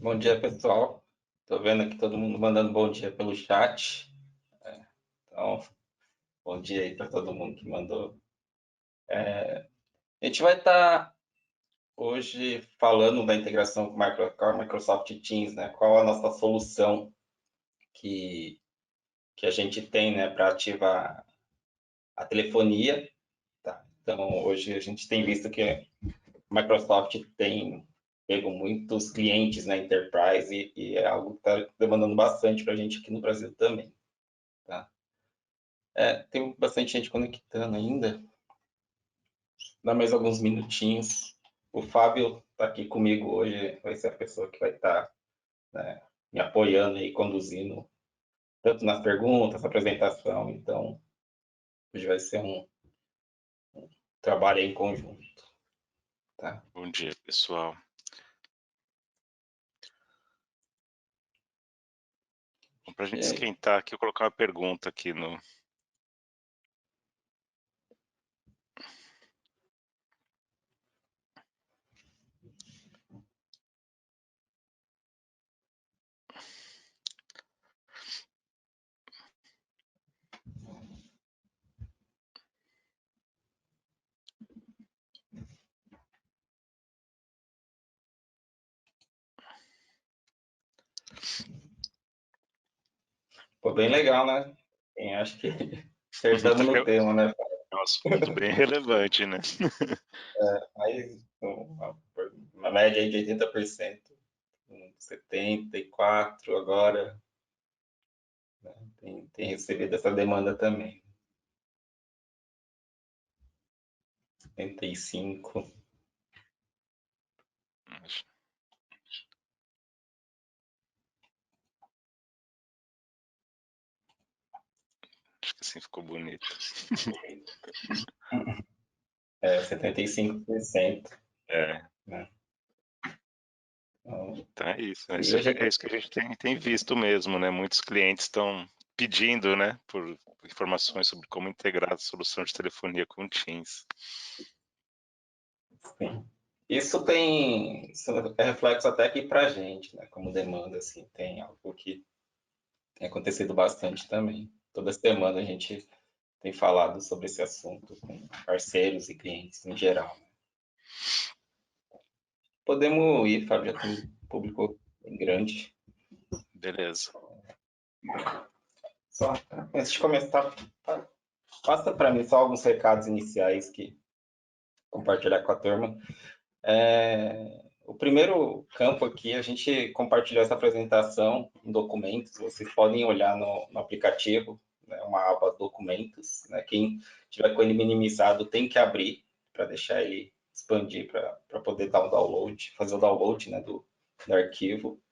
Bom dia, pessoal. Estou vendo aqui todo mundo mandando bom dia pelo chat. Então, bom dia aí para todo mundo que mandou. A gente vai estar hoje falando da integração com a Microsoft Teams, né? Qual a nossa solução que, que a gente tem, né, para ativar a telefonia. Tá? Então, hoje a gente tem visto que a Microsoft tem pego muitos clientes na Enterprise e é algo que está demandando bastante para a gente aqui no Brasil também. Tá? Tem bastante gente conectando ainda. Dá mais alguns minutinhos. O Fábio está aqui comigo hoje, vai ser a pessoa que vai estar, né, me apoiando e conduzindo, tanto nas perguntas, apresentação. Então, hoje vai ser um trabalho em conjunto. Tá? Bom dia, pessoal. Para a gente esquentar aqui, eu vou colocar uma pergunta aqui no... Ficou bem legal, né? Acho que acertamos no tema, né? É um assunto bem relevante, né? Mas uma média aí de 80%, 74% agora. Né? Tem recebido essa demanda também. 75%. Acho que assim ficou bonito. 75%. É. Né? Então é isso. É isso que a gente tem visto mesmo, né? Muitos clientes estão pedindo, né, por informações sobre como integrar a solução de telefonia com o Teams. Sim. Isso é reflexo até aqui para a gente, né? Como demanda, assim, tem algo que tem acontecido bastante também. Toda semana a gente tem falado sobre esse assunto com parceiros e clientes em geral. Né? Podemos ir, Fábio, já tem um público bem grande. Beleza. Só antes de começar, passa para mim só alguns recados iniciais que compartilhar com a turma. O primeiro campo aqui, a gente compartilhou essa apresentação em documentos, vocês podem olhar no aplicativo, né, uma aba documentos, né, quem tiver com ele minimizado tem que abrir para deixar ele expandir para poder dar o download, fazer o download, né, do arquivo.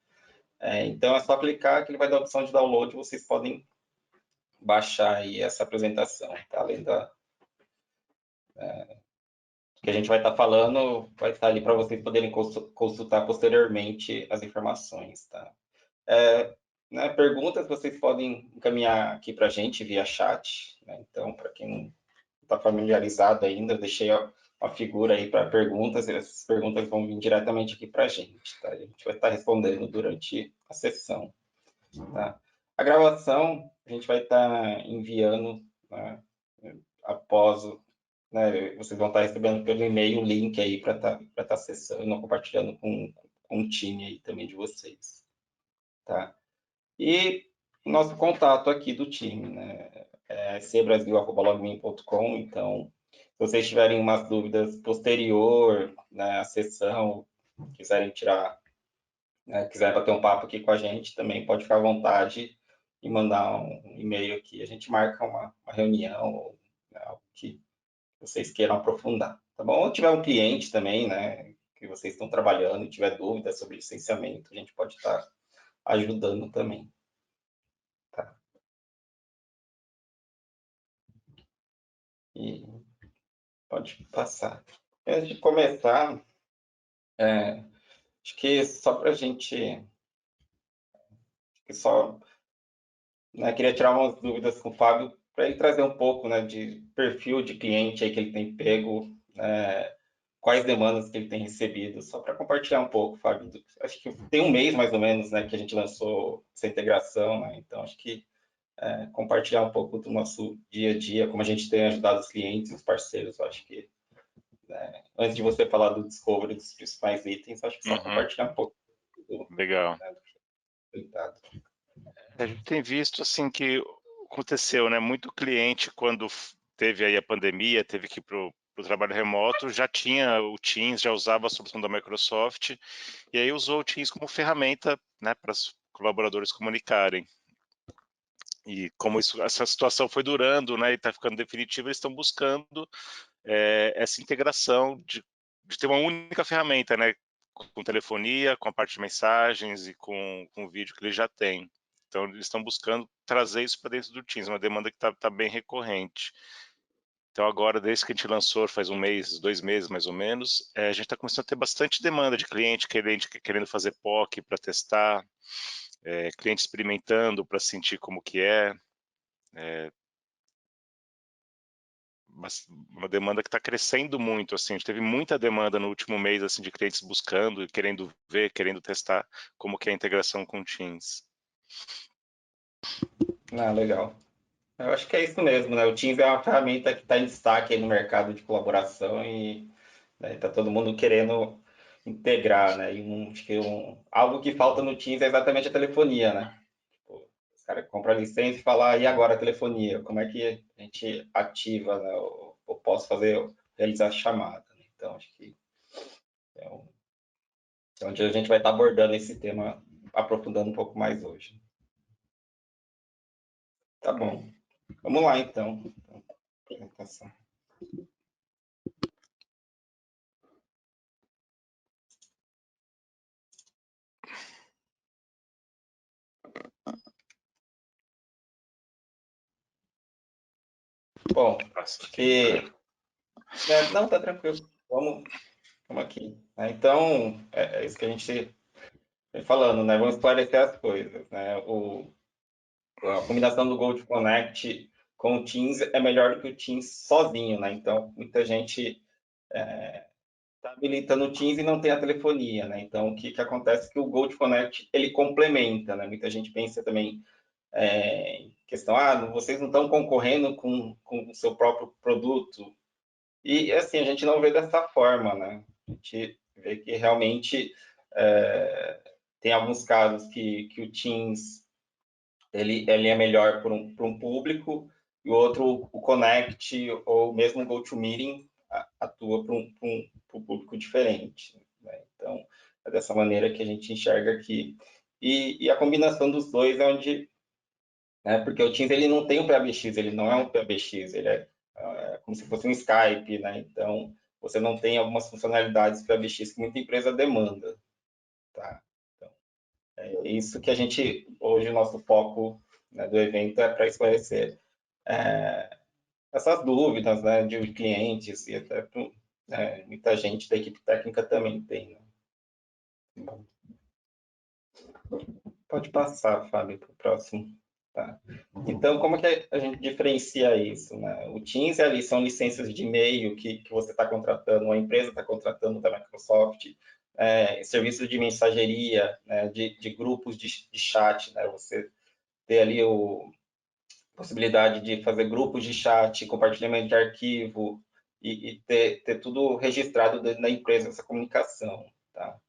Então é só clicar que ele vai dar a opção de download, vocês podem baixar aí essa apresentação, tá? Além da que a gente vai estar falando, vai estar ali para vocês poderem consultar posteriormente as informações, tá? Né, perguntas vocês podem encaminhar aqui para a gente via chat, né? Então, para quem não está familiarizado ainda, eu deixei uma figura aí para perguntas, e essas perguntas vão vir diretamente aqui para a gente, tá? A gente vai estar respondendo durante a sessão, tá? A gravação a gente vai estar enviando, né, após né, vocês vão estar recebendo pelo e-mail o link aí para estar acessando, compartilhando com o time aí também de vocês, tá? E nosso contato aqui do time, né, é cbrasil@logmin.com, então, se vocês tiverem umas dúvidas posterior, né, à sessão, quiserem tirar, né, quiserem bater um papo aqui com a gente, também pode ficar à vontade e mandar um e-mail aqui, a gente marca uma reunião, ou, né, algo que vocês queiram aprofundar, tá bom? Ou tiver um cliente também, né, que vocês estão trabalhando e tiver dúvidas sobre licenciamento, a gente pode estar ajudando também. Tá? E pode passar. Antes de começar, acho que só para a gente, né, queria tirar umas dúvidas com o Fábio, para ele trazer um pouco, né, de perfil de cliente aí que ele tem pego, quais demandas que ele tem recebido, só para compartilhar um pouco, Fábio. Acho que tem um mês, mais ou menos, né, que a gente lançou essa integração, né? Então, acho que compartilhar um pouco do nosso dia a dia, como a gente tem ajudado os clientes e os parceiros, acho que, antes de você falar do discovery dos principais itens, acho que só compartilhar um pouco Legal. Né, do resultado. A gente tem visto assim que aconteceu, né? Muito cliente, quando teve aí a pandemia, teve que ir para o trabalho remoto, já tinha o Teams, já usava a solução da Microsoft, e aí usou o Teams como ferramenta, né, para os colaboradores comunicarem. E como essa situação foi durando, né, e está ficando definitiva, eles estão buscando essa integração de ter uma única ferramenta, né, com telefonia, com a parte de mensagens e com o vídeo que eles já têm. Então, eles estão buscando trazer isso para dentro do Teams, uma demanda que está bem recorrente. Então, agora, desde que a gente lançou, faz um mês, 2 meses mais ou menos, a gente está começando a ter bastante demanda de cliente querendo fazer POC para testar, cliente experimentando para sentir como que é. Uma demanda que está crescendo muito, assim, a gente teve muita demanda no último mês, assim, de clientes buscando, querendo ver, querendo testar como que é a integração com o Teams. Legal. Eu acho que é isso mesmo, né? O Teams é uma ferramenta que está em destaque aí no mercado de colaboração e está todo mundo querendo integrar, né? E acho que algo que falta no Teams é exatamente a telefonia, né? Tipo, os caras compram a licença e falam, e agora a telefonia? Como é que a gente ativa, né? Ou posso realizar a chamada, né? Então, acho que é onde a gente vai estar abordando esse tema, aprofundando um pouco mais hoje. Tá bom. Vamos lá, então. Apresentação. Bom, acho que... Não, tá tranquilo. Vamos aqui. Então, é isso que a gente vem falando, né? Vamos esclarecer as coisas, né? A combinação do Gold Connect com o Teams é melhor do que o Teams sozinho, né? Então, muita gente está habilitando o Teams e não tem a telefonia, né? Então, o que acontece é que o Gold Connect, ele complementa, né? Muita gente pensa também em questão, vocês não estão concorrendo com o seu próprio produto. E, assim, a gente não vê dessa forma, né? A gente vê que realmente tem alguns casos que o Teams ele é melhor para um público e o outro, o Connect ou mesmo o GoToMeeting atua para um público diferente, né? Então, é dessa maneira que a gente enxerga aqui. E a combinação dos dois é onde... porque o Teams ele não tem um PBX, ele não é um PBX, ele é como se fosse um Skype, né? Então, você não tem algumas funcionalidades PBX que muita empresa demanda, tá? Então, é isso que a gente, hoje, o nosso foco, né, do evento é para esclarecer essas dúvidas, né, de clientes e até muita gente da equipe técnica também tem, né? Pode passar, Fábio, para o próximo. Tá. Então, como que a gente diferencia isso, né? O Teams ali são licenças de e-mail que você está contratando, uma empresa está contratando da Microsoft, serviços de mensageria, né, de grupos de chat, né? Você ter ali a possibilidade de fazer grupos de chat, compartilhamento de arquivo e ter tudo registrado dentro da empresa, essa comunicação, tá?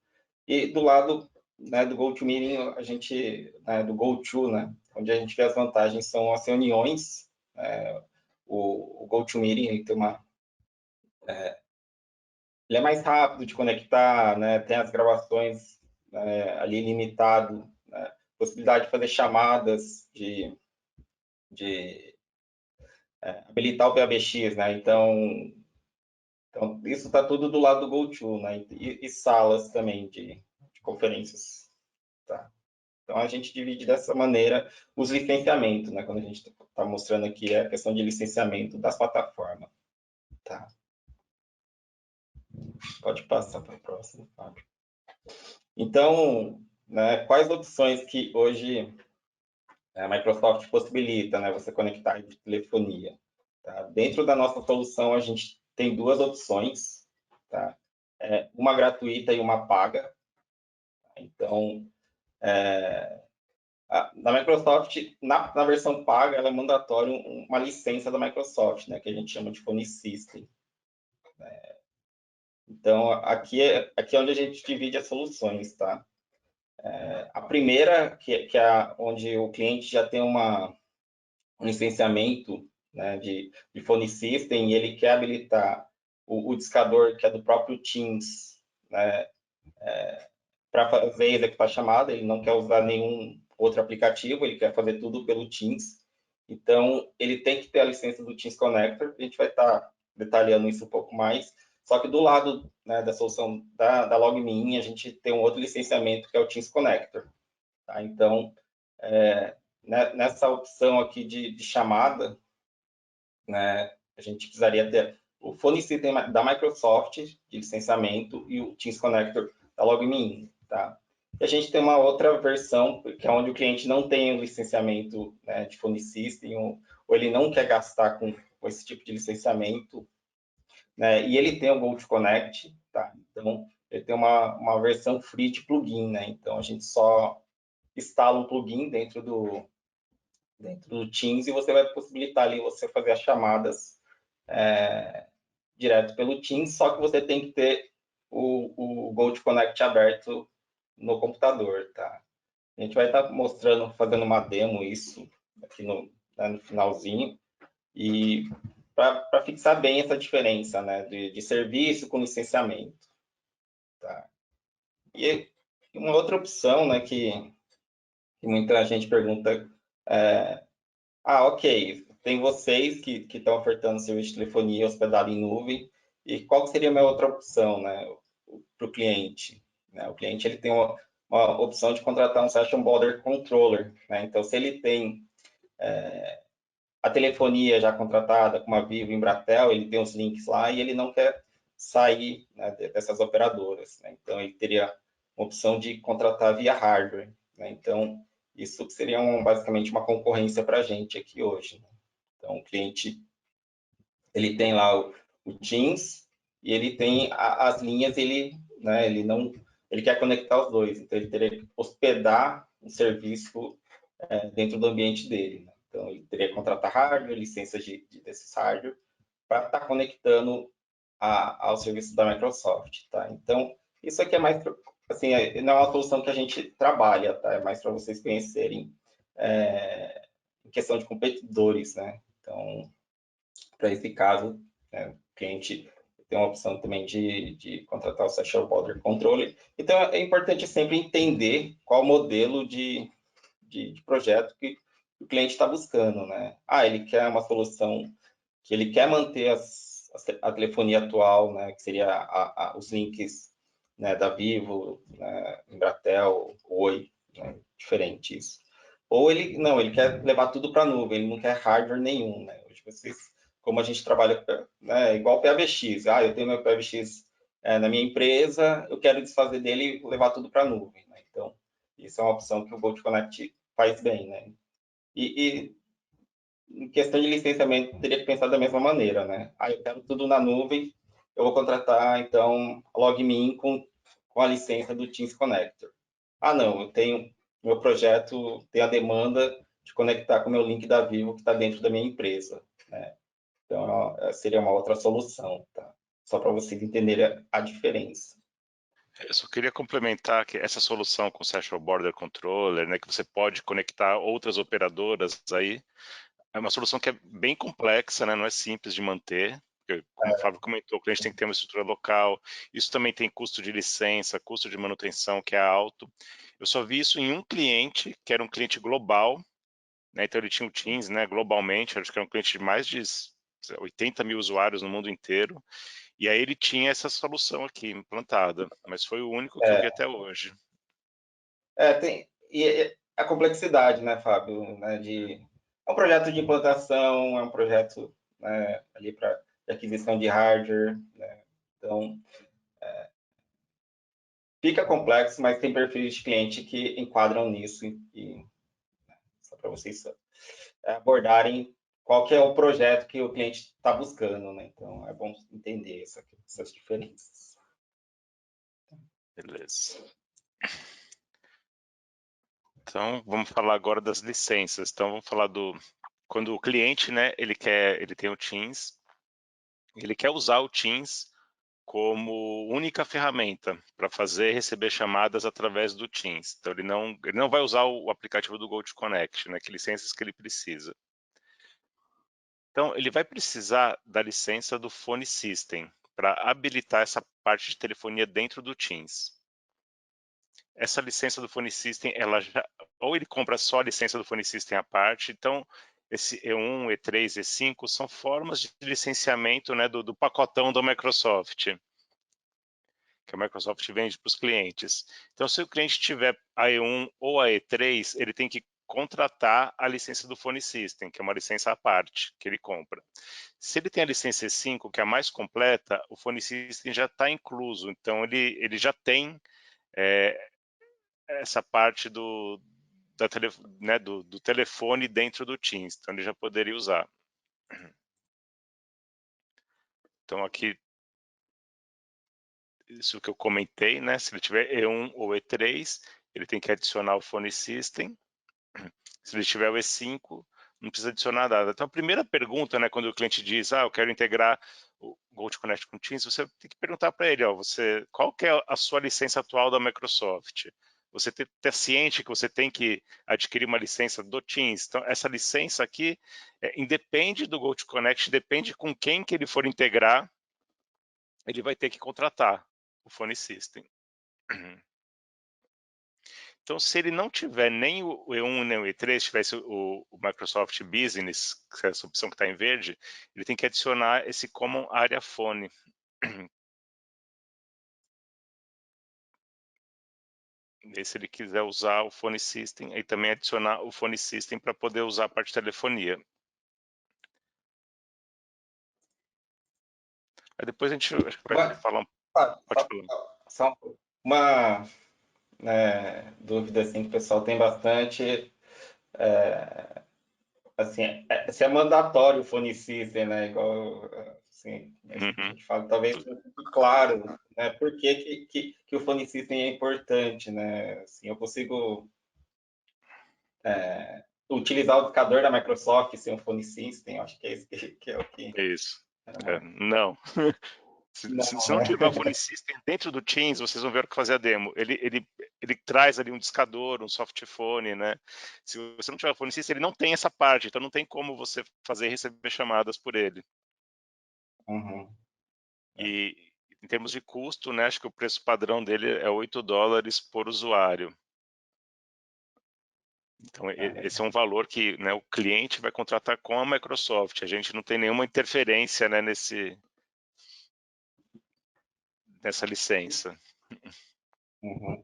E do lado, né, do GoToMeeting, a gente, do GoTo, né, onde a gente vê as vantagens são as reuniões. O GoToMeeting ele tem ele é mais rápido de conectar, né, tem as gravações ali limitado, né, possibilidade de fazer chamadas, de habilitar o PBX, né, então isso está tudo do lado do GoTo, né, e salas também de conferências, tá? Então, a gente divide dessa maneira os licenciamentos, né? Quando a gente está mostrando aqui a questão de licenciamento das plataformas. Tá. Pode passar para o próximo, Fábio. Então, né, quais opções que hoje a Microsoft possibilita, né, você conectar de telefonia? Tá? Dentro da nossa solução, a gente tem duas opções. Tá? uma gratuita e uma paga. Então, na Microsoft, na versão paga, ela é mandatório uma licença da Microsoft, né, que a gente chama de Phone System. Então, aqui é onde a gente divide as soluções, tá? A primeira, que é onde o cliente já tem um licenciamento, né, de Phone System, e ele quer habilitar o discador, que é do próprio Teams, né, para fazer e executar a chamada. Ele não quer usar nenhum outro aplicativo, ele quer fazer tudo pelo Teams. Então, ele tem que ter a licença do Teams Connector. A gente vai estar detalhando isso um pouco mais. Só que do lado, né, da solução da LogMeIn, a gente tem um outro licenciamento, que é o Teams Connector. Tá? Então, nessa opção aqui de chamada, né, a gente precisaria ter o Phone System da Microsoft de licenciamento e o Teams Connector da LogMeIn. Tá? E a gente tem uma outra versão, que é onde o cliente não tem o licenciamento, né, de Phone System, ou ele não quer gastar com esse tipo de licenciamento, né, e ele tem o Go to Connect, tá? Então, ele tem uma versão free de plugin, né? Então, a gente só instala um plugin dentro do Teams e você vai possibilitar ali você fazer as chamadas direto pelo Teams, só que você tem que ter o Go to Connect aberto no computador, tá? A gente vai estar mostrando, fazendo uma demo isso aqui no finalzinho, e para fixar bem essa diferença, né, de serviço com licenciamento. Tá? E uma outra opção, né, que muita gente pergunta, ok, tem vocês que estão ofertando serviço de telefonia hospedado em nuvem, e qual seria a minha outra opção, né, para o cliente? Né? O cliente ele tem uma opção de contratar um Session Border Controller, né? Então, se ele tem a telefonia já contratada com a Vivo, Embratel, ele tem os links lá e ele não quer sair, né, dessas operadoras, né? Então, ele teria a opção de contratar via hardware, né? Então, isso seria basicamente uma concorrência para a gente aqui hoje, né? Então, o cliente ele tem lá o Teams e ele tem as linhas, né, ele quer conectar os dois, então ele teria que hospedar um serviço dentro do ambiente dele, né? Então ele teria que contratar hardware, licenças desses hardware para estar conectando ao serviço da Microsoft, tá? Então isso aqui é mais, assim, não é uma solução que a gente trabalha, tá? É mais para vocês conhecerem em questão de competidores, né? Então, para esse caso, né, o cliente tem uma opção também de contratar o Session Border Controller. Então, é importante sempre entender qual modelo de projeto que o cliente está buscando, né? Ele quer uma solução que ele quer manter a telefonia atual, né, que seria os links, né, da Vivo, né, Embratel, Oi, né, diferente isso. Ou ele quer levar tudo para a nuvem, ele não quer hardware nenhum, né? Hoje como a gente trabalha, né, igual o PBX, eu tenho meu PBX na minha empresa, eu quero desfazer dele e levar tudo para a nuvem, né? Então, isso é uma opção que o GoToConnect faz bem, né? E em questão de licenciamento, teria que pensar da mesma maneira, né? Eu quero tudo na nuvem, eu vou contratar, então, a LogMeIn com a licença do Teams Connector. Não, meu projeto tem a demanda de conectar com o meu link da Vivo, que está dentro da minha empresa, né? Então, seria uma outra solução, tá? Só para vocês entenderem a diferença. Eu só queria complementar que essa solução com o Session Border Controller, né, que você pode conectar outras operadoras aí, é uma solução que é bem complexa, né, não é simples de manter, porque, como o Fábio comentou, o cliente tem que ter uma estrutura local, isso também tem custo de licença, custo de manutenção que é alto. Eu só vi isso em um cliente, que era um cliente global, né, então ele tinha o Teams, né, globalmente, acho que era um cliente de mais de 80 mil usuários no mundo inteiro, e aí ele tinha essa solução aqui implantada, mas foi o único que eu vi até hoje. E a complexidade, né, Fábio, né, é um projeto de implantação, é um projeto, né, ali para aquisição de hardware, né? Então, fica complexo, mas tem perfis de cliente que enquadram nisso, e só para vocês abordarem qual que é o projeto que o cliente está buscando, né? Então, é bom entender essas diferenças. Beleza. Então, vamos falar agora das licenças. Então, vamos falar quando o cliente, né, ele tem o Teams, ele quer usar o Teams como única ferramenta para fazer e receber chamadas através do Teams. Então, ele não vai usar o aplicativo do GoToConnect, né, que licenças que ele precisa. Então, ele vai precisar da licença do Phone System para habilitar essa parte de telefonia dentro do Teams. Essa licença do Phone System, ou ele compra só a licença do Phone System à parte. Então, esse E1, E3, E5 são formas de licenciamento, né, do pacotão da Microsoft, que a Microsoft vende para os clientes. Então, se o cliente tiver a E1 ou a E3, ele tem que contratar a licença do Phone System, que é uma licença à parte que ele compra. Se ele tem a licença E5, que é a mais completa, o Phone System já está incluso. Então, ele já tem essa parte né, do telefone dentro do Teams. Então, ele já poderia usar. Então, aqui, isso que eu comentei, né? Se ele tiver E1 ou E3, ele tem que adicionar o Phone System. Se ele tiver o E5, não precisa adicionar nada. Então, a primeira pergunta, né, quando o cliente diz, eu quero integrar o GoToConnect com o Teams, você tem que perguntar para ele, qual que é a sua licença atual da Microsoft? Você está ciente que você tem que adquirir uma licença do Teams. Então, essa licença aqui independe do GoToConnect, depende com quem que ele for integrar, ele vai ter que contratar o Phone System. Então, se ele não tiver nem o E1 nem o E3, tivesse o Microsoft Business, que é essa opção que está em verde, ele tem que adicionar esse Common Area Phone. E se ele quiser usar o Phone System, aí também adicionar o Phone System para poder usar a parte de telefonia. Aí depois a gente acho que vai falar. Pode falar. Só uma dúvida assim, que o pessoal tem bastante. Assim, se é mandatório o phone system, né? Igual assim, a gente fala, talvez não fique claro, né? Por que o phone system é importante, né? Assim, eu consigo utilizar o discador da Microsoft sem um phone system, eu acho que é isso que é o que. Isso. Não. Se não Né? tiver o Phone System dentro do Teams, vocês vão ver o que fazer a demo. Ele traz ali um discador, um softphone, né? Se você não tiver o Phone System, ele não tem essa parte, então não tem como você fazer e receber chamadas por ele. Uhum. E em termos de custo, né, acho que o preço padrão dele é $8 por usuário. Então, esse é um valor que, né, o cliente vai contratar com a Microsoft. A gente não tem nenhuma interferência, né, nessa licença. Uhum.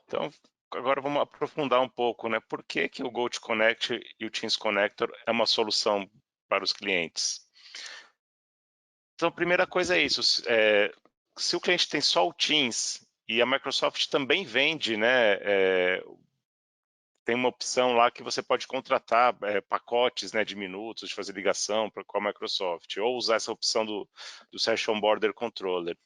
Então, agora vamos aprofundar um pouco, né? Por que o GoToConnect e o Teams Connector é uma solução para os clientes? Então, a primeira coisa é isso. Se o cliente tem só o Teams e a Microsoft também vende, né? Tem uma opção lá que você pode contratar pacotes, né, de minutos, de fazer ligação com a Microsoft, ou usar essa opção do Session Border Controller.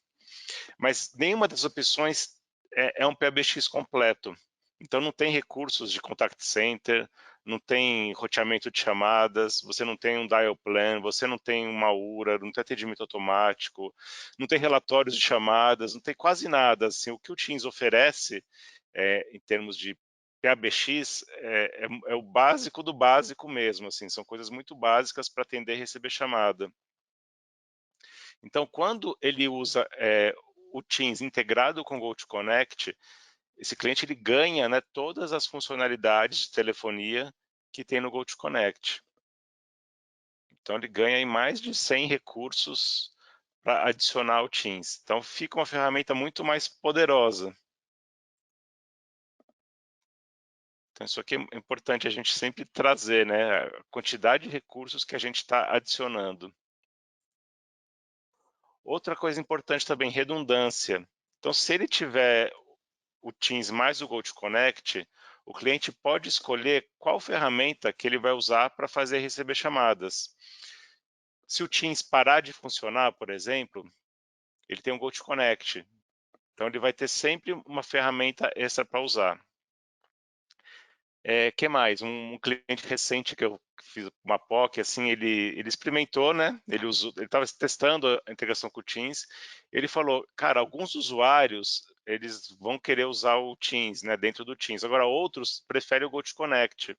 Mas nenhuma das opções é um PBX completo. Então não tem recursos de contact center, não tem roteamento de chamadas, você não tem um dial plan, você não tem uma URA, não tem atendimento automático, não tem relatórios de chamadas, não tem quase nada. Assim, o que o Teams oferece em termos de PBX é o básico do básico mesmo. Assim, são coisas muito básicas para atender e receber chamada. Então, quando ele usa o Teams integrado com o GoToConnect, esse cliente ele ganha, né, todas as funcionalidades de telefonia que tem no GoToConnect. Então, ele ganha em mais de 100 recursos para adicionar o Teams. Então, fica uma ferramenta muito mais poderosa. Então, isso aqui é importante a gente sempre trazer, né, a quantidade de recursos que a gente está adicionando. Outra coisa importante também, redundância. Então, se ele tiver o Teams mais o GoToConnect, o cliente pode escolher qual ferramenta que ele vai usar para fazer e receber chamadas. Se o Teams parar de funcionar, por exemplo, ele tem um GoToConnect. Então, ele vai ter sempre uma ferramenta extra para usar. Que mais? Um cliente recente que eu fiz uma POC, assim, ele experimentou, né? Ele estava testando a integração com o Teams. Ele falou, cara, alguns usuários eles vão querer usar o Teams, né, dentro do Teams. Agora, outros preferem o GoToConnect,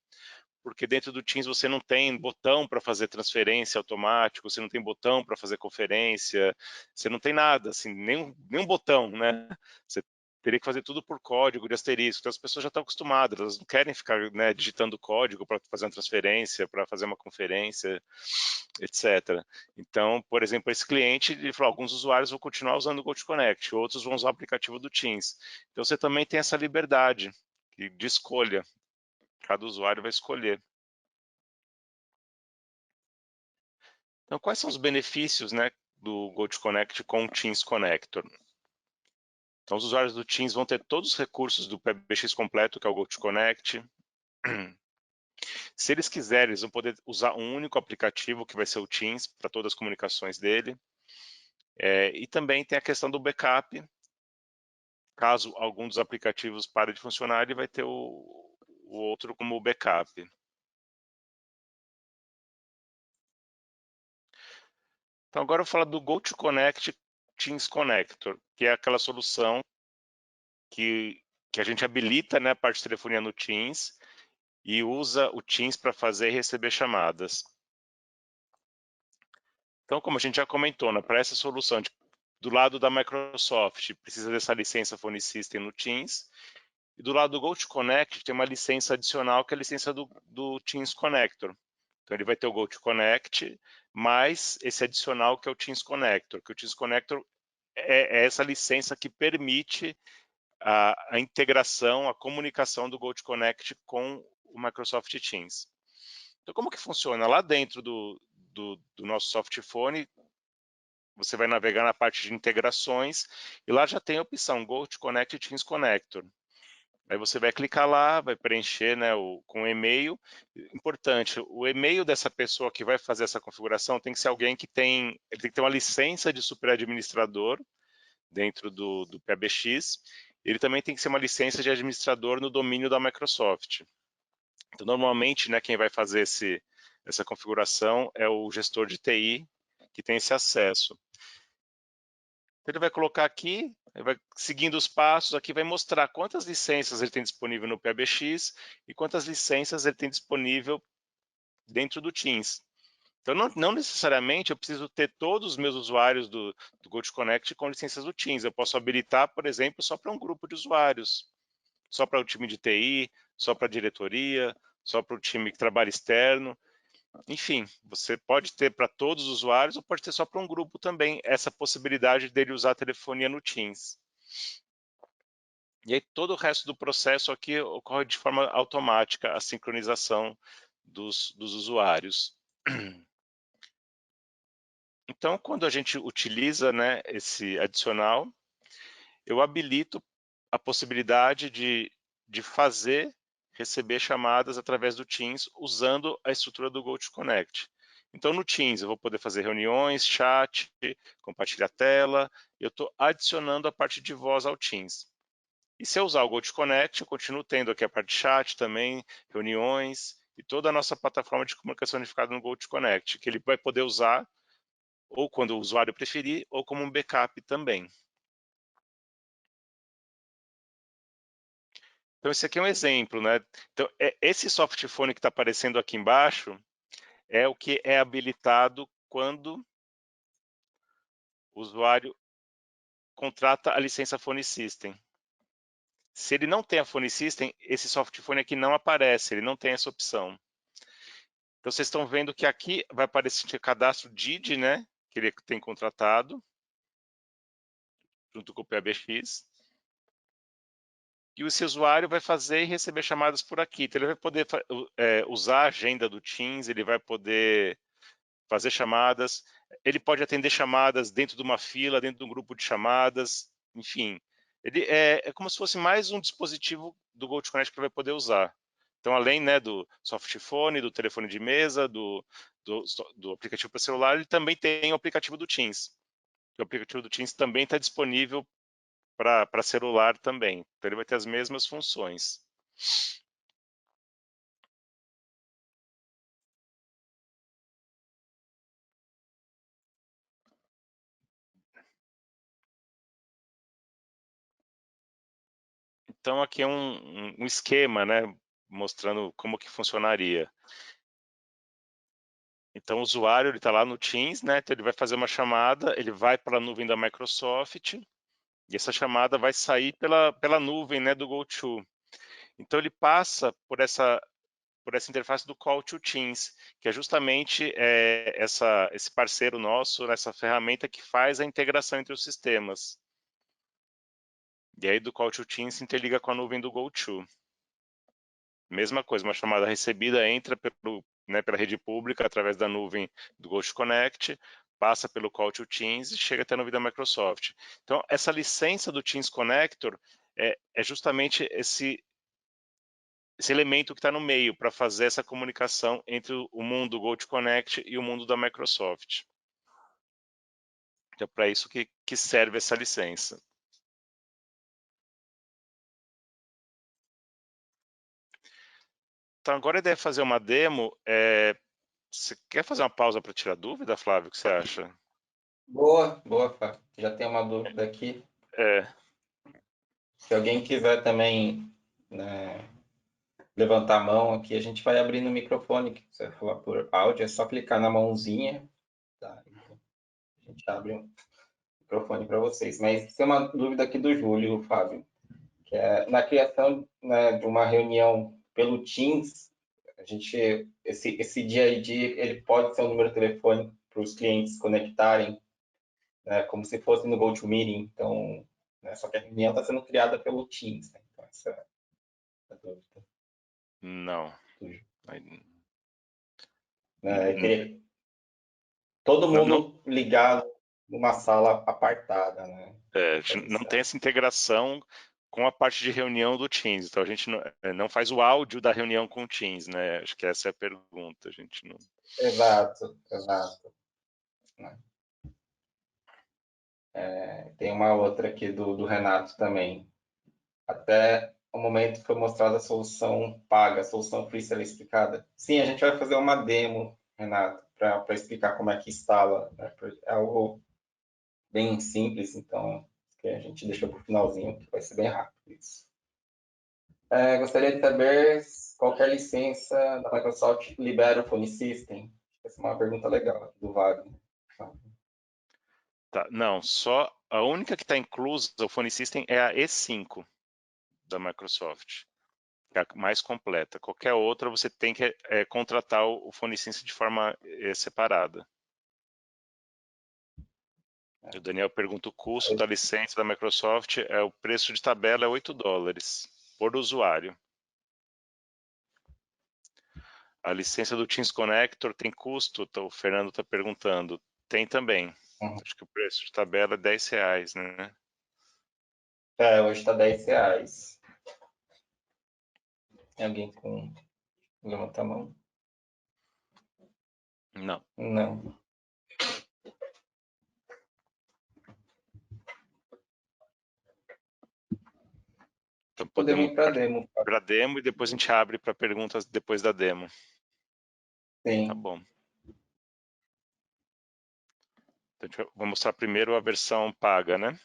porque dentro do Teams você não tem botão para fazer transferência automática, você não tem botão para fazer conferência, você não tem nada, assim, nenhum botão, né? Você teria que fazer tudo por código de asterisco. Então as pessoas já estão acostumadas, elas não querem ficar, né, digitando código para fazer uma transferência, para fazer uma conferência, etc. Então, por exemplo, esse cliente, ele falou, alguns usuários vão continuar usando o GoToConnect, outros vão usar o aplicativo do Teams. Então você também tem essa liberdade de escolha. Cada usuário vai escolher. Então, quais são os benefícios, né, do GoToConnect com o Teams Connector? Então, os usuários do Teams vão ter todos os recursos do PBX completo, que é o GoToConnect. Se eles quiserem, eles vão poder usar um único aplicativo, que vai ser o Teams, para todas as comunicações dele. E também tem a questão do backup. Caso algum dos aplicativos pare de funcionar, ele vai ter o outro como backup. Então, agora eu vou falar do GoToConnect Teams Connector, que é aquela solução que a gente habilita, né, a parte de telefonia no Teams e usa o Teams para fazer e receber chamadas. Então, como a gente já comentou, né, para essa solução do lado da Microsoft, precisa dessa licença Phone System no Teams, e do lado do GoToConnect tem uma licença adicional, que é a licença do Teams Connector. Então, ele vai ter o GoToConnect, mais esse adicional que é o Teams Connector, que o Teams Connector é essa licença que permite a integração, a comunicação do GoToConnect com o Microsoft Teams. Então, como que funciona? Lá dentro do nosso softphone, você vai navegar na parte de integrações e lá já tem a opção GoToConnect Teams Connector. Aí você vai clicar lá, vai preencher, né, com o e-mail. Importante, o e-mail dessa pessoa que vai fazer essa configuração tem que ser alguém ele tem que ter uma licença de superadministrador dentro do PBX. Ele também tem que ser uma licença de administrador no domínio da Microsoft. Então, normalmente, né, quem vai fazer essa configuração é o gestor de TI, que tem esse acesso. Então, ele vai colocar aqui, ele vai seguindo os passos, aqui vai mostrar quantas licenças ele tem disponível no PBX e quantas licenças ele tem disponível dentro do Teams. Então, não necessariamente eu preciso ter todos os meus usuários do GoToConnect com licenças do Teams. Eu posso habilitar, por exemplo, só para um grupo de usuários, só para o time de TI, só para a diretoria, só para o time que trabalha externo. Enfim, você pode ter para todos os usuários ou pode ter só para um grupo também essa possibilidade dele usar a telefonia no Teams. E aí todo o resto do processo aqui ocorre de forma automática, a sincronização dos usuários. Então, quando a gente utiliza, né, esse adicional, eu habilito a possibilidade de receber chamadas através do Teams usando a estrutura do GoToConnect. Então, no Teams, eu vou poder fazer reuniões, chat, compartilhar tela. Eu estou adicionando a parte de voz ao Teams. E se eu usar o GoToConnect, eu continuo tendo aqui a parte de chat também, reuniões e toda a nossa plataforma de comunicação unificada no GoToConnect, que ele vai poder usar ou quando o usuário preferir, ou como um backup também. Então, esse aqui é um exemplo, né? Então, esse softphone que está aparecendo aqui embaixo é o que é habilitado quando o usuário contrata a licença Phone System. Se ele não tem a Phone System, esse softphone aqui não aparece, ele não tem essa opção. Então, vocês estão vendo que aqui vai aparecer o cadastro DID, né? Que ele tem contratado, junto com o PBX. E esse usuário vai fazer e receber chamadas por aqui. Então, ele vai poder usar a agenda do Teams, ele vai poder fazer chamadas, ele pode atender chamadas dentro de uma fila, dentro de um grupo de chamadas, enfim. Ele é como se fosse mais um dispositivo do GoToConnect que ele vai poder usar. Então, além, né, do softphone, do telefone de mesa, do aplicativo para celular, ele também tem o aplicativo do Teams. O aplicativo do Teams também está disponível para celular também. Então, ele vai ter as mesmas funções. Então, aqui é um esquema, né, mostrando como que funcionaria. Então, o usuário está lá no Teams, né, então ele vai fazer uma chamada, ele vai para a nuvem da Microsoft, e essa chamada vai sair pela nuvem, né, do GoTo. Então, ele passa por essa interface do Call to Teams, que é justamente esse parceiro nosso, essa ferramenta que faz a integração entre os sistemas. E aí do Call to Teams se interliga com a nuvem do GoTo. Mesma coisa, uma chamada recebida entra pela rede pública através da nuvem do GoTo Connect, passa pelo Call to Teams e chega até a nuvem da Microsoft. Então, essa licença do Teams Connector é justamente esse elemento que está no meio para fazer essa comunicação entre o mundo do GoTo Connect e o mundo da Microsoft. Então, é para isso que serve essa licença. Então, agora a ideia é fazer uma demo. Você quer fazer uma pausa para tirar dúvida, Flávio? O que você acha? Boa, boa, Fábio. Já tem uma dúvida aqui. É, Se alguém quiser também, né, levantar a mão aqui, a gente vai abrindo o microfone. Se você falar por áudio, é só clicar na mãozinha, tá? A gente abre o microfone para vocês. Mas tem uma dúvida aqui do Júlio, Fábio, que é na criação, né, de uma reunião pelo Teams, esse dia ID, ele pode ser um número de telefone para os clientes conectarem, né, como se fosse no GoToMeeting. Então, né, só que a reunião está sendo criada pelo Teams, né? Então, essa é a dúvida. não. Né? Todo Não, mundo ligado numa sala apartada, né? não tem essa integração com a parte de reunião do Teams. Então, a gente não faz o áudio da reunião com o Teams, né? Acho que essa é a pergunta. A gente não... Exato, exato. Né? Tem uma outra aqui do Renato também. Até o momento foi mostrada a solução paga, a solução free será explicada. Sim, a gente vai fazer uma demo, Renato, para explicar como é que instala. Né? É algo bem simples, então que a gente deixou para o finalzinho, que vai ser bem rápido isso. Gostaria de saber qualquer licença da Microsoft libera o Phone System. Essa é uma pergunta legal do Wagner. Tá, não, só a única que está inclusa o Phone System é a E5 da Microsoft, que é a mais completa. Qualquer outra você tem que contratar o Phone System de forma separada. O Daniel pergunta o custo da licença da Microsoft, o preço de tabela é $8 por usuário. A licença do Teams Connector tem custo? O Fernando está perguntando. Tem também. Acho que o preço de tabela é R$10, né? Hoje está R$10. Tem alguém com... Levanta a mão. Não. Não. Então Podemos podemos ir para a demo. para a demo e depois a gente abre para perguntas depois da demo. Tá Sim. bom. Então, vou mostrar primeiro a versão paga, né?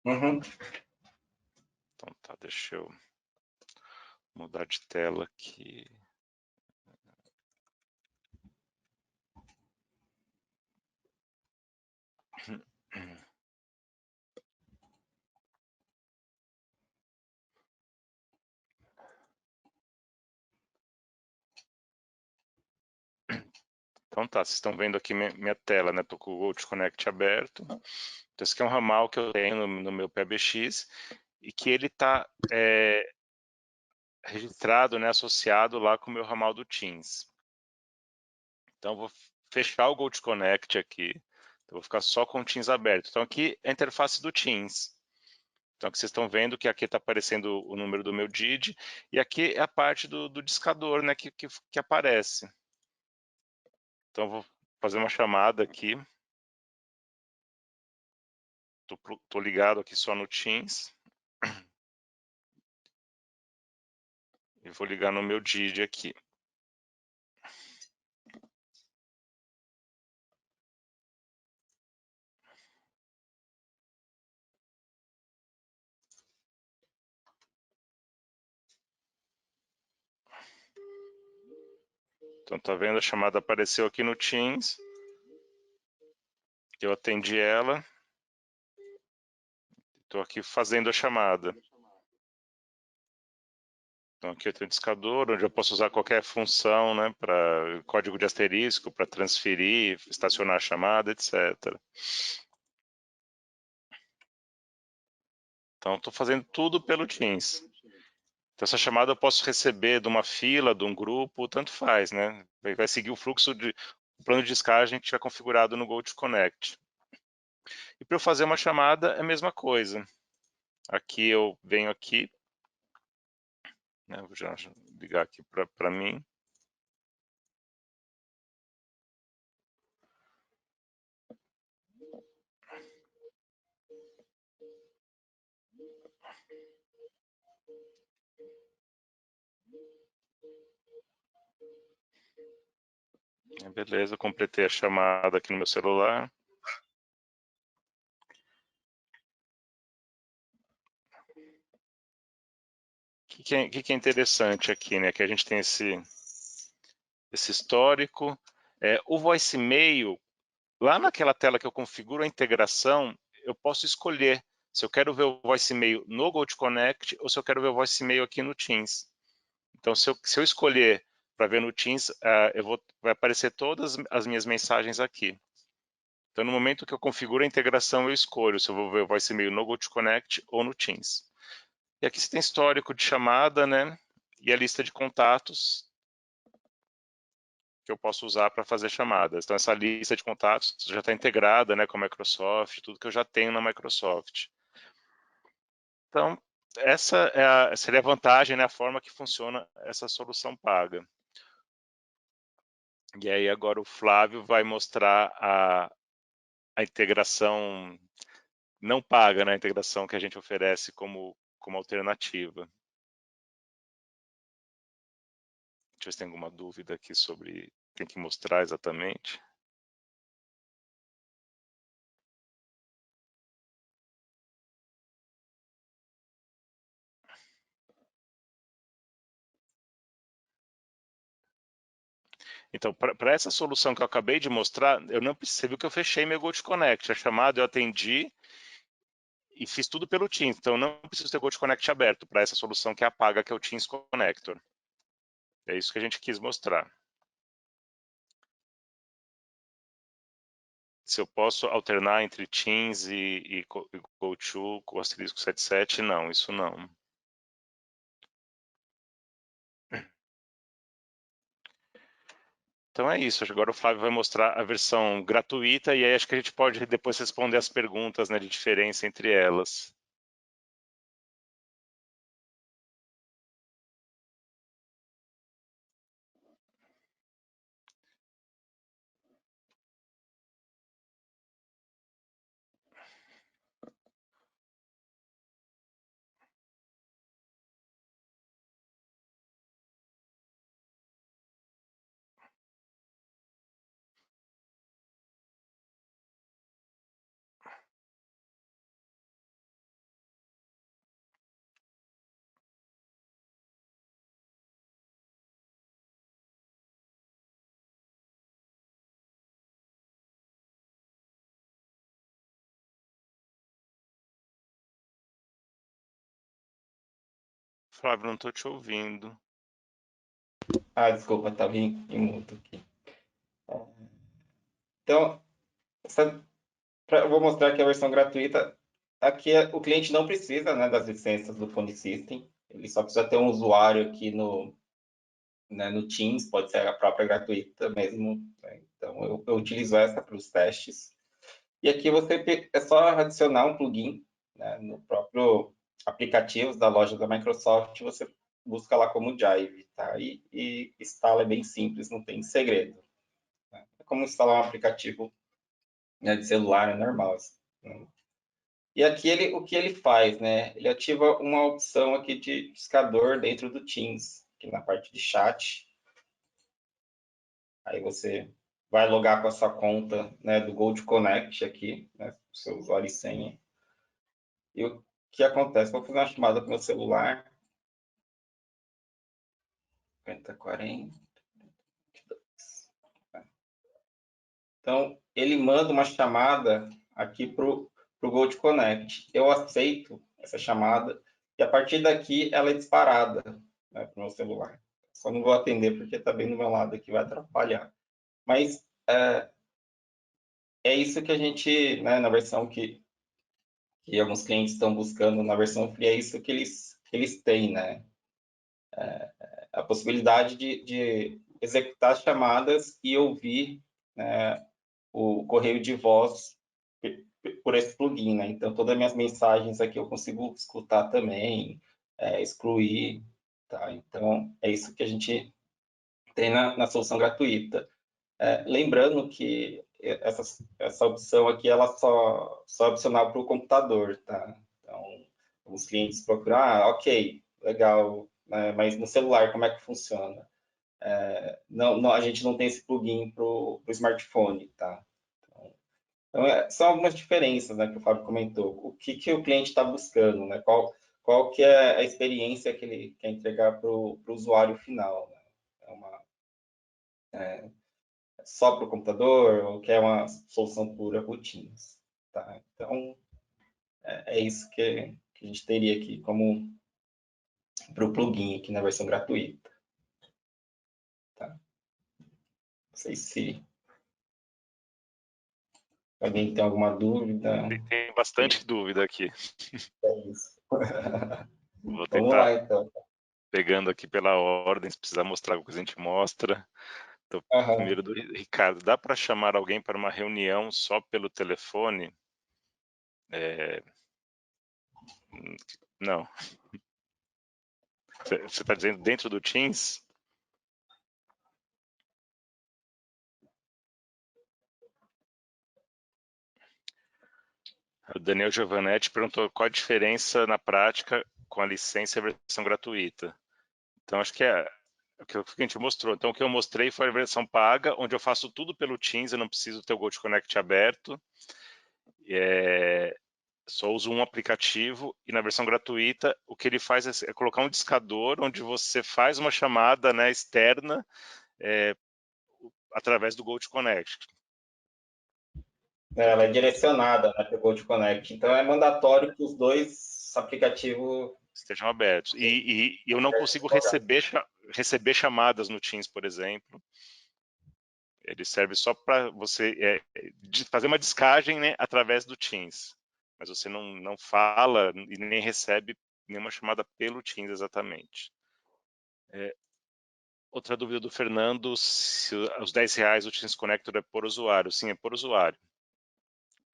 Uhum. Então tá, deixa eu mudar de tela aqui. Então tá, vocês estão vendo aqui minha tela, né? Tô com o GoTo Connect aberto. Então esse aqui é um ramal que eu tenho no meu PBX e que ele está registrado, né, associado lá com o meu ramal do Teams. Então eu vou fechar o GoTo Connect aqui. Então, vou ficar só com o Teams aberto. Então aqui é a interface do Teams. Então, aqui vocês estão vendo que aqui está aparecendo o número do meu DID, e aqui é a parte do discador, né, que aparece. Então, eu vou fazer uma chamada aqui. Estou ligado aqui só no Teams. E vou ligar no meu DID aqui. Então, tá vendo? A chamada apareceu aqui no Teams. Eu atendi ela. Estou aqui fazendo a chamada. Então, aqui eu tenho o discador, onde eu posso usar qualquer função, né, para código de asterisco, para transferir, estacionar a chamada, etc. Então, estou fazendo tudo pelo Teams. Então, essa chamada eu posso receber de uma fila, de um grupo, tanto faz, né? Vai seguir o fluxo o plano de descagem que tiver configurado no GoToConnect. E para eu fazer uma chamada, é a mesma coisa. Aqui eu venho aqui, né, vou já ligar aqui para mim. Beleza, completei a chamada aqui no meu celular. O que é interessante aqui, né? Que a gente tem esse histórico. O voicemail, lá naquela tela que eu configuro a integração, eu posso escolher se eu quero ver o voicemail no GoToConnect ou se eu quero ver o voicemail aqui no Teams. Então, se eu escolher para ver no Teams, vai aparecer todas as minhas mensagens aqui. Então, no momento que eu configuro a integração, eu escolho se eu vou ver o voicemail no GoToConnect ou no Teams. E aqui você tem histórico de chamada, né? E a lista de contatos que eu posso usar para fazer chamadas. Então, essa lista de contatos já está integrada, né, com a Microsoft, tudo que eu já tenho na Microsoft. Então, essa seria a vantagem, né, a forma que funciona essa solução paga. E aí agora o Flávio vai mostrar a integração não paga, né, a integração que a gente oferece como alternativa. Deixa eu ver se tem alguma dúvida aqui sobre tem que mostrar exatamente. Então, para essa solução que eu acabei de mostrar, eu não preciso, viu que eu fechei meu GoToConnect. A chamada eu atendi e fiz tudo pelo Teams. Então, eu não preciso ter GoToConnect aberto para essa solução que é a paga, que é o Teams Connector. É isso que a gente quis mostrar. Se eu posso alternar entre Teams e GoTo com o asterisco 77, não, isso não. Então é isso, agora o Flávio vai mostrar a versão gratuita e aí acho que a gente pode depois responder as perguntas, né, de diferença entre elas. Flávio, não estou te ouvindo. Desculpa, estava em mudo aqui. Então, eu vou mostrar aqui a versão gratuita. Aqui o cliente não precisa, né, das licenças do Phone System. Ele só precisa ter um usuário aqui no Teams, pode ser a própria gratuita mesmo, né? Então, eu utilizo essa para os testes. E aqui é só adicionar um plugin né, no próprio aplicativo da loja da Microsoft, você busca lá como Jive, tá? E instala, é bem simples, não tem segredo. Né? É como instalar um aplicativo, né, de celular, é normal. Né? E aqui o que ele faz, né? Ele ativa uma opção aqui de discador dentro do Teams, aqui na parte de chat. Aí você vai logar com a sua conta, né, do Gold Connect aqui, né, seu usuário e senha. E o que acontece? Vou fazer uma chamada com meu celular. 5040. Então, ele manda uma chamada aqui para o Gold Connect. Eu aceito essa chamada e a partir daqui ela é disparada, né, para o meu celular. Só não vou atender porque está bem do meu lado aqui, vai atrapalhar. Mas é isso que a gente, né, na versão que alguns clientes estão buscando na versão free, é isso que eles têm, né? A possibilidade de executar chamadas e ouvir, né, o correio de voz por esse plugin, né? Então, todas as minhas mensagens aqui eu consigo escutar também, excluir, tá? Então, é isso que a gente tem na solução gratuita. Lembrando que essa opção aqui, ela só é opcional para o computador, tá? Então, os clientes procuram, ok, legal, né? Mas no celular, como é que funciona? Não, a gente não tem esse plugin para o smartphone, tá? Então, são algumas diferenças, né, que o Fábio comentou. O que o cliente está buscando, né? Qual que é a experiência que ele quer entregar para o usuário final, né? É só para o computador ou quer uma solução pura rotinas, tá? Então, é isso que a gente teria aqui como para o plugin aqui na versão gratuita, tá? Não sei se alguém tem alguma dúvida. Tem bastante dúvida aqui. É isso. Vou Vamos tentar lá, então. pegando aqui pela ordem, se precisar mostrar alguma coisa, a gente mostra. Então, Aham. primeiro do Ricardo, dá para chamar alguém para uma reunião só pelo telefone? Não. Você está dizendo dentro do Teams? O Daniel Giovanetti perguntou qual a diferença na prática com a licença e a versão gratuita. Então, acho que é o que a gente mostrou. Então, o que eu mostrei foi a versão paga, onde eu faço tudo pelo Teams, eu não preciso ter o Gold Connect aberto. Só uso um aplicativo, e na versão gratuita, o que ele faz é colocar um discador, onde você faz uma chamada, né, externa através do Gold Connect. Então, Ela é direcionada, né, para o Gold Connect. Então, é mandatório que os dois aplicativos estejam abertos. E eu não consigo receber chamadas no Teams, por exemplo. Ele serve só para você fazer uma descagem, né, através do Teams. Mas você não fala e nem recebe nenhuma chamada pelo Teams exatamente. Outra dúvida do Fernando, se os R$10 o Teams Connector é por usuário. Sim, é por usuário.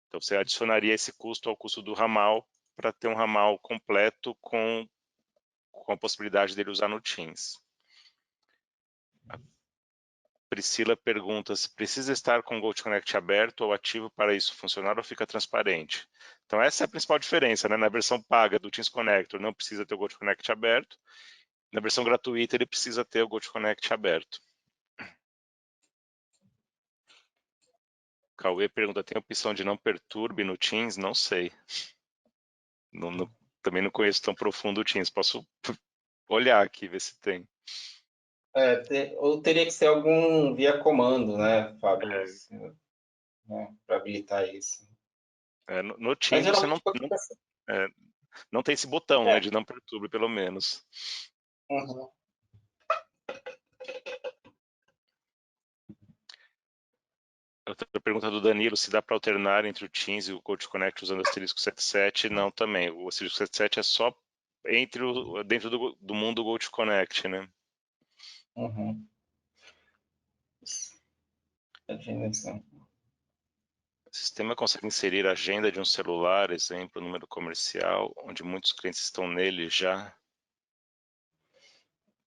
Então você adicionaria esse custo ao custo do ramal para ter um ramal completo com a possibilidade dele usar no Teams. A Priscila pergunta se precisa estar com o Gold Connect aberto ou ativo para isso funcionar ou fica transparente. Então essa é a principal diferença, né? Na versão paga do Teams Connector não precisa ter o Gold Connect aberto. Na versão gratuita ele precisa ter o Gold Connect aberto. Cauê pergunta, tem a opção de não perturbe no Teams? Não sei. Também não conheço tão profundo o Teams. Posso olhar aqui, ver se tem. Ou teria que ser algum via comando, né, Fábio? Né, para habilitar isso. No Mas Teams você geralmente quando você... não tem esse botão, né, É, de não perturbe, pelo menos. uhum. Outra pergunta do Danilo, se dá para alternar entre o Teams e o Gold Connect usando o asterisco 77? Não, também. O asterisco 77 é só dentro do mundo Gold Connect, né? Uhum. Definição. O sistema consegue inserir a agenda de um celular, exemplo, número comercial, onde muitos clientes estão nele já,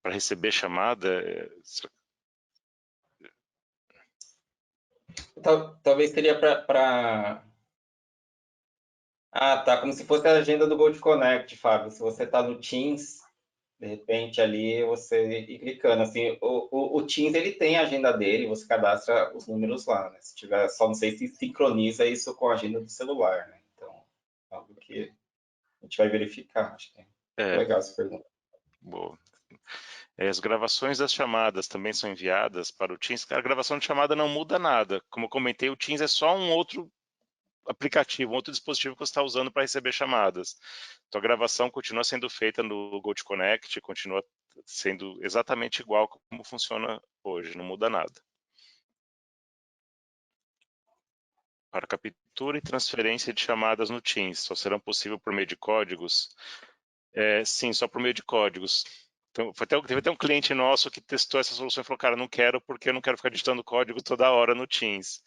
para receber chamada? Talvez seria para... Ah, tá, como se fosse a agenda do Gold Connect, Fábio. Se você está no Teams, de repente ali você ir clicando, assim, o Teams ele tem a agenda dele, você cadastra os números lá, né? Se tiver, só não sei se sincroniza isso com a agenda do celular, né? Então, algo que a gente vai verificar, acho que é É, legal essa pergunta. boa. As gravações das chamadas também são enviadas para o Teams. A gravação de chamada não muda nada. Como eu comentei, o Teams é só um outro aplicativo, um outro dispositivo que você está usando para receber chamadas. Então a gravação continua sendo feita no Gold Connect, continua sendo exatamente igual como funciona hoje, não muda nada. Para captura e transferência de chamadas no Teams, só serão possível por meio de códigos? Sim, só por meio de códigos. Então, teve até um cliente nosso que testou essa solução e falou, cara, não quero porque eu não quero ficar digitando código toda hora no Teams.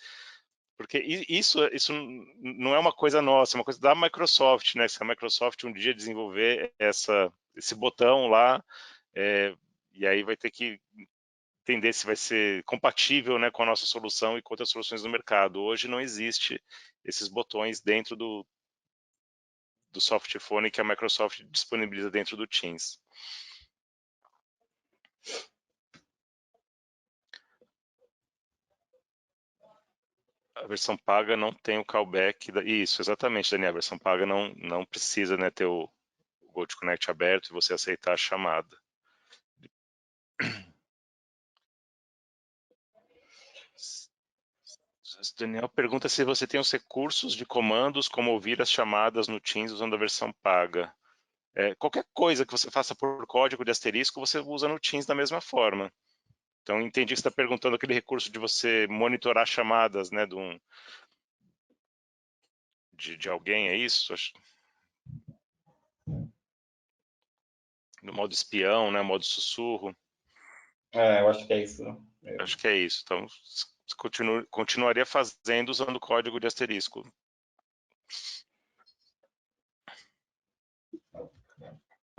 Porque isso não é uma coisa nossa, é uma coisa da Microsoft, né? Se a Microsoft um dia desenvolver esse botão lá, e aí vai ter que entender se vai ser compatível, né, com a nossa solução e com outras soluções do mercado. Hoje não existe esses botões dentro do softphone que a Microsoft disponibiliza dentro do Teams. A versão paga não tem o callback. Isso, exatamente, Daniel. A versão paga não precisa, né, ter o Gold Connect aberto e você aceitar a chamada. Daniel pergunta se você tem os recursos de comandos como ouvir as chamadas no Teams usando a versão paga. Qualquer coisa que você faça por código de asterisco, você usa no Teams da mesma forma. Então, entendi que você está perguntando aquele recurso de você monitorar chamadas, né, de alguém, é isso? No modo espião, né, modo sussurro. Eu acho que é isso. Acho que é isso. Então, continuaria fazendo usando o código de asterisco.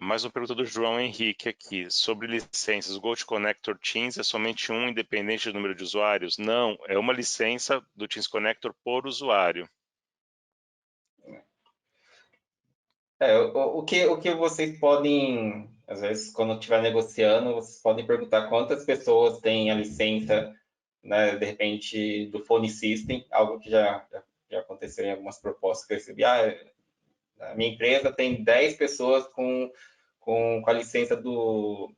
Mais uma pergunta do João Henrique aqui, sobre licenças. O Gold Connector Teams é somente um, independente do número de usuários? Não, é uma licença do Teams Connector por usuário. O que vocês podem, às vezes, quando estiver negociando, vocês podem perguntar quantas pessoas têm a licença, né, de repente, do Phone System, algo que já aconteceu em algumas propostas que eu recebi. A minha empresa tem 10 pessoas com a licença do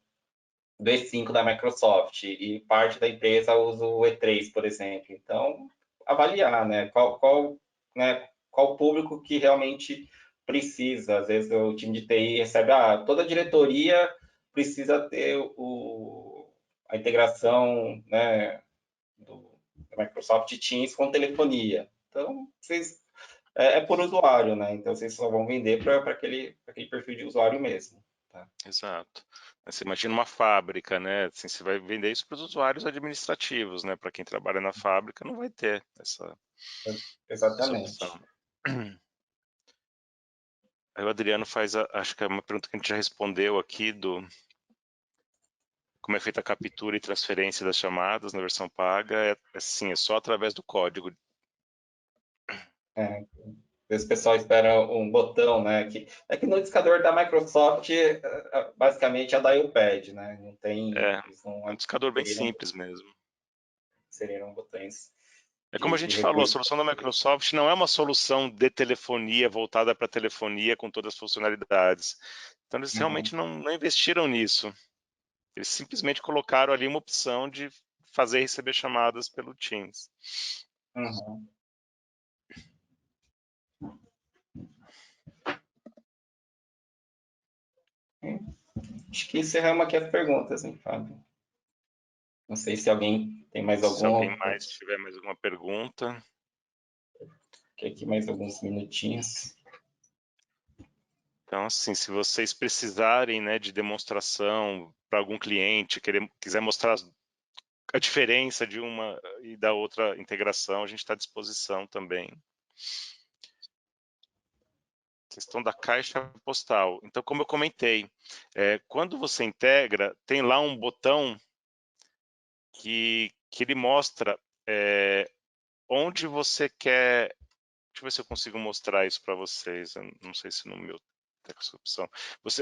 E5 da Microsoft e parte da empresa usa o E3, por exemplo. Então, avaliar, né, qual público que realmente precisa. Às vezes o time de TI recebe, toda a diretoria precisa ter a integração, né, da Microsoft Teams com telefonia. Então, é por usuário, né? Então, vocês só vão vender para aquele perfil de usuário mesmo. Tá? Exato. Você imagina uma fábrica, né? Assim, você vai vender isso para os usuários administrativos, né? Para quem trabalha na fábrica, não vai ter essa opção. Exatamente. Aí o Adriano faz, acho que é uma pergunta que a gente já respondeu aqui, do como é feita a captura e transferência das chamadas na versão paga. É só através do código. Às vezes o pessoal espera um botão, né? Que no discador da Microsoft, basicamente é dial pad, né? Não tem, eles não É um discador bem inseriram, simples mesmo. inseriram botões É como a de gente falou, a recurso. solução da Microsoft não é uma solução de telefonia voltada para telefonia com todas as funcionalidades. Então eles Uhum, realmente não investiram nisso. Eles simplesmente colocaram ali uma opção de fazer e receber chamadas pelo Teams. uhum. Acho que encerramos aqui as perguntas, hein, Fábio? Não sei se alguém tem mais Se alguém algum. mais tiver mais alguma pergunta. Aqui mais alguns minutinhos. Então, assim, se vocês precisarem, né, de demonstração para algum cliente, quiser mostrar a diferença de uma e da outra integração, a gente está à disposição também. Questão da caixa postal. Então, como eu comentei, quando você integra, tem lá um botão que ele mostra onde você quer. Deixa eu ver se eu consigo mostrar isso para vocês. Eu não sei se no meu tem essa opção.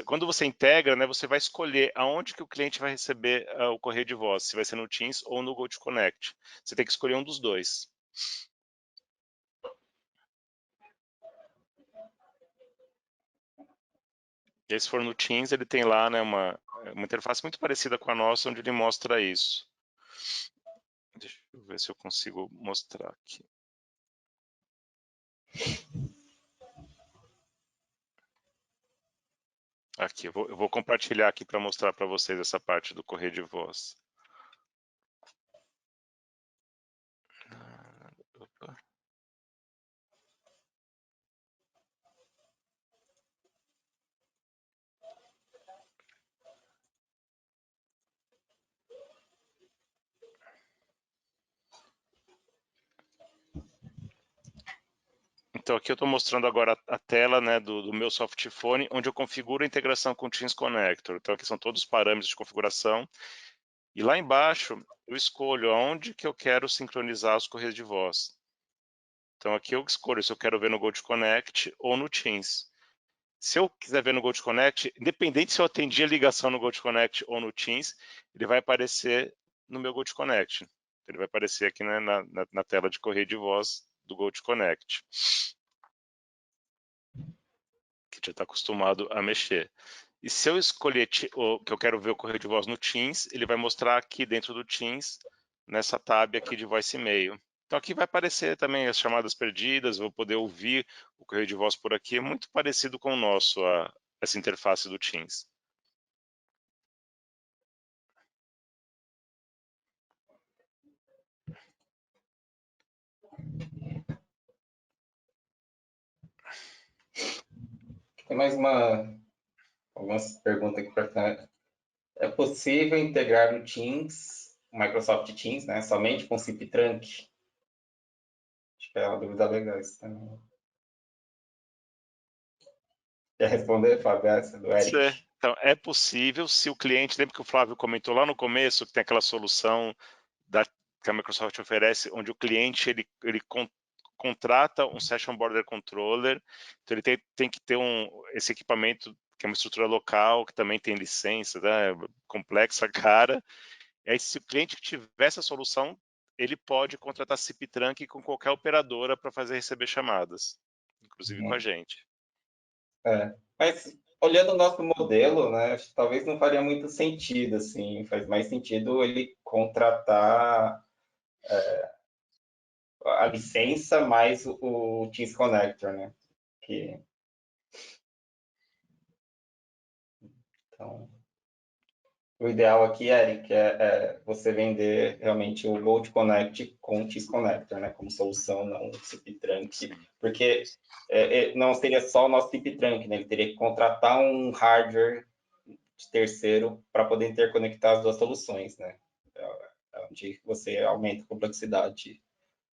Quando você integra, né, você vai escolher aonde que o cliente vai receber o correio de voz, se vai ser no Teams ou no GoToConnect. Você tem que escolher um dos dois. E aí, se for no Teams, ele tem lá, né, uma interface muito parecida com a nossa, onde ele mostra isso. Deixa eu ver se eu consigo mostrar aqui. Aqui, eu vou compartilhar aqui para mostrar para vocês essa parte do correio de voz. Opa. Então aqui eu estou mostrando agora a tela, né, do meu softphone, onde eu configuro a integração com o Teams Connector. Então aqui são todos os parâmetros de configuração. E lá embaixo eu escolho aonde que eu quero sincronizar os correios de voz. Então aqui eu escolho se eu quero ver no GoToConnect ou no Teams. Se eu quiser ver no GoToConnect, independente se eu atendi a ligação no GoToConnect ou no Teams, ele vai aparecer no meu GoToConnect. Ele vai aparecer aqui, né, na tela de correio de voz do GoToConnect, que já está acostumado a mexer. E se eu escolher que eu quero ver o correio de voz no Teams, ele vai mostrar aqui dentro do Teams, nessa tab aqui de voice e mail. Então aqui vai aparecer também as chamadas perdidas, vou poder ouvir o correio de voz por aqui, é muito parecido com o nosso, essa interface do Teams. Tem mais algumas perguntas aqui para. É possível integrar o Teams, o Microsoft Teams, né, somente com CipTrunk? Acho que é uma dúvida legal isso também. Quer responder, Fábio, essa do Eric? Então, é possível se o cliente, lembra que o Flávio comentou lá no começo, que tem aquela solução que a Microsoft oferece, onde o cliente ele contrata um Session Border Controller, então ele tem que ter esse equipamento que é uma estrutura local, que também tem licença, né, complexa, cara. E aí, se o cliente tiver essa solução, ele pode contratar CipTrunk com qualquer operadora para fazer receber chamadas, inclusive com a gente. Mas olhando o nosso modelo, né, acho que talvez não faria muito sentido, assim, faz mais sentido ele contratar a licença mais o Teams Connector, né? Então, o ideal aqui, Eric, é você vender realmente o Gold Connect com o Teams Connector, né? Como solução, não o CipTrunk, porque não seria só o nosso CipTrunk, né? Ele teria que contratar um hardware de terceiro para poder interconectar as duas soluções, né? Onde você aumenta a complexidade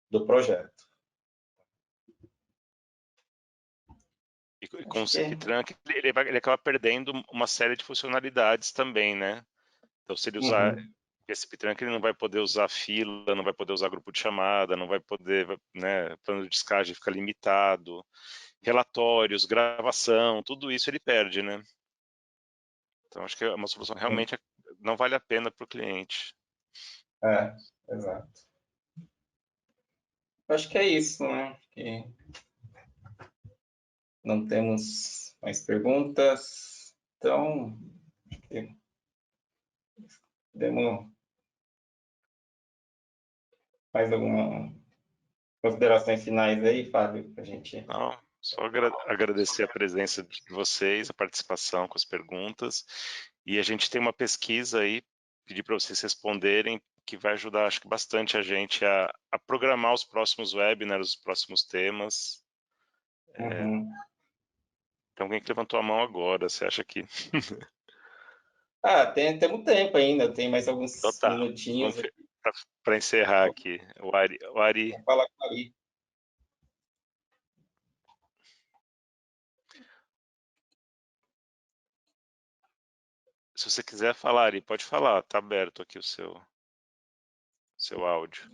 do projeto. E com o CipTrunk, ele acaba perdendo uma série de funcionalidades também, né? Então, se ele usar esse CipTrunk, ele não vai poder usar fila, não vai poder usar grupo de chamada, não vai poder, né? Plano de descagem fica limitado, relatórios, gravação, tudo isso ele perde, né? Então, acho que é uma solução realmente não vale a pena para o cliente. Exato. Acho que é isso, né? Não temos mais perguntas. Então, demos mais alguma considerações finais aí, Fábio, para a gente. Não, só agradecer a presença de vocês, a participação com as perguntas. E a gente tem uma pesquisa aí, pedir para vocês responderem, que vai ajudar, acho que bastante a gente a programar os próximos webinars, os próximos temas. Então, alguém que levantou a mão agora, você acha que... Temos tempo ainda, tem mais alguns Então tá, minutinhos. para encerrar aqui. O Ari, Vou falar com a Ari. se você quiser falar, Ari, pode falar, está aberto aqui o seu áudio.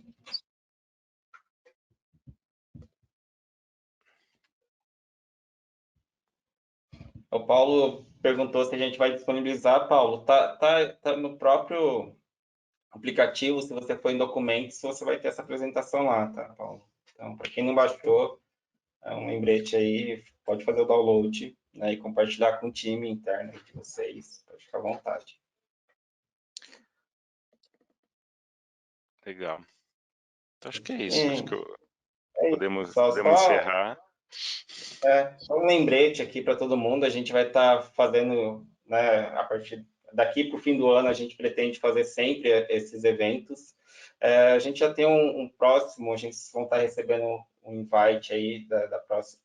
O Paulo perguntou se a gente vai disponibilizar, Paulo. Tá no próprio aplicativo, se você for em documentos, você vai ter essa apresentação lá, tá, Paulo? Então, para quem não baixou, é um lembrete aí, pode fazer o download, né, e compartilhar com o time interno de vocês, pode ficar à vontade. Legal. Então, acho que é isso. Acho que podemos Só encerrar. Só um lembrete aqui para todo mundo, a gente vai estar fazendo, né, a partir daqui para o fim do ano, a gente pretende fazer sempre esses eventos. A gente já tem um próximo, a gente vão estar recebendo um invite aí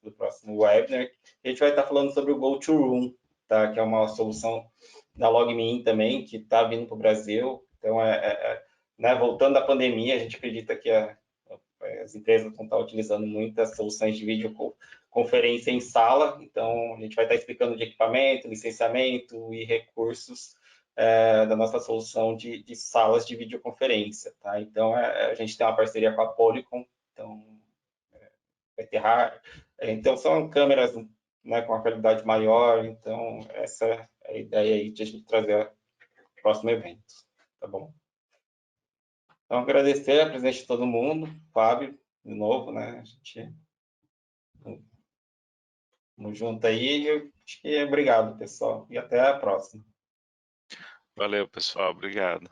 do próximo webinar. A gente vai estar falando sobre o Go to Room, tá? Que é uma solução da LogMeIn também, que está vindo para o Brasil. Então, né, voltando da pandemia, a gente acredita que as empresas vão estar utilizando muitas soluções de videoconferência em sala, então a gente vai estar explicando de equipamento, licenciamento e recursos da nossa solução de salas de videoconferência, tá? Então a gente tem uma parceria com a Polycom, então vai ter então são câmeras, né, com uma qualidade maior, então essa é a ideia aí de a gente trazer o próximo evento, tá bom? Então agradecer a presença de todo mundo, Fábio, de novo, né? A gente Tamo junto aí. Acho que obrigado, pessoal. E até a próxima. Valeu, pessoal. Obrigado.